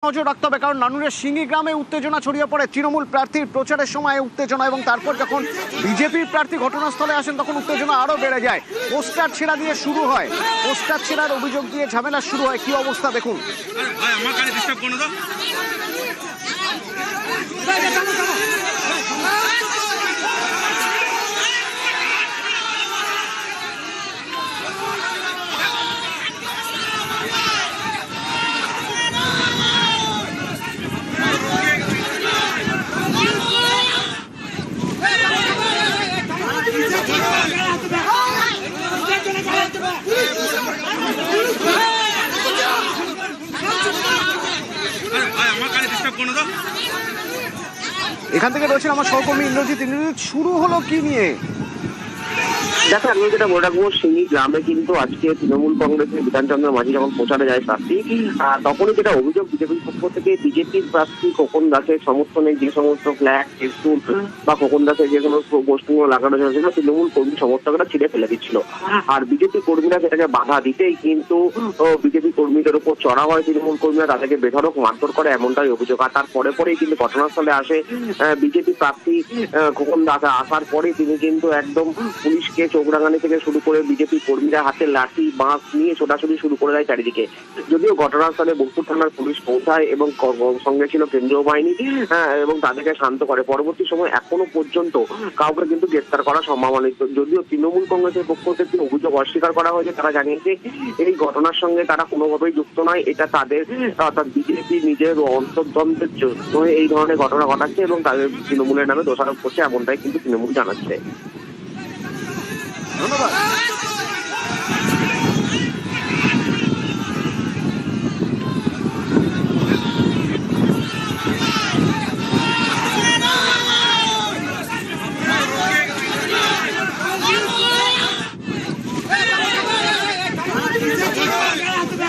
নজর রাখতে হবে, কারণ নানুরের সিঙ্গি গ্রামে উত্তেজনা ছড়িয়ে পড়ে তৃণমূল প্রার্থীর প্রচারের সময় উত্তেজনা, এবং তারপর যখন বিজেপির প্রার্থী ঘটনাস্থলে আসেন তখন উত্তেজনা আরো বেড়ে যায়। পোস্টার ছেঁড়া দিয়ে শুরু হয়, পোস্টার ছেঁড়ার অভিযোগ দিয়ে ঝামেলা শুরু হয়। কি অবস্থা দেখুন। এখান থেকে রয়েছেন আমার সহকর্মী ইন্দ্রজিৎ। শুরু হলো কি নিয়ে? দেখো, আমি যেটা বলে রাখবো, সিঙ্গি গ্রামে কিন্তু আজকে তৃণমূল কংগ্রেসের বিধানচন্দ্র মাঝি যখন প্রচারে যায় প্রার্থী, তখনই যেটা অভিযোগ বিজেপির পক্ষ থেকে, বিজেপির প্রার্থী খোকন দাসের সমর্থনে যে সমস্ত ফ্ল্যাগ ফেস্টুন বা খোকন দাসের যে কোনো বস্তুগুলো লাগানো হয়েছিল তৃণমূল কর্মী সমর্থকরা ছিঁড়ে ফেলে দিচ্ছিল। আর বিজেপি কর্মীরা সেটাকে বাধা দিতেই কিন্তু বিজেপি কর্মীদের উপর চড়া হয় তৃণমূল কর্মীরা, তাদেরকে বেধড়ক মারধর করে, এমনটাই অভিযোগ। আর তার পরেই কিন্তু ঘটনাস্থলে আসে বিজেপি প্রার্থী খোকন দাস। আসার পরে তিনি কিন্তু একদম পুলিশকে চোখরাঙানি থেকে শুরু করে বিজেপি কর্মীরা হাতে লাঠি বাঁশ নিয়ে ছোটাছুটি শুরু করে দেয় চারিদিকে। যদিও ঘটনাস্থলে বোলপুর থানার পুলিশ পৌঁছায় এবং সঙ্গে ছিল কেন্দ্রীয় বাহিনী এবং তাদেরকে শান্ত করে। পরবর্তী সময় এখনো পর্যন্ত কাউকে কিন্তু গ্রেফতার করা সম্ভব হয়নি। যদিও তৃণমূল কংগ্রেসের পক্ষ থেকে অভিযোগ অস্বীকার করা হয়েছে, তারা জানিয়েছে এই ঘটনার সঙ্গে তারা কোনোভাবেই যুক্ত নয়, এটা তাদের অর্থাৎ বিজেপি নিজের অন্তর্দ্বন্দ্বের জন্য এই ধরনের ঘটনা ঘটাচ্ছে এবং তাদের তৃণমূলের নামে দোষারোপ করছে, এমনটাই কিন্তু তৃণমূল জানাচ্ছে। ধন্যবাদ।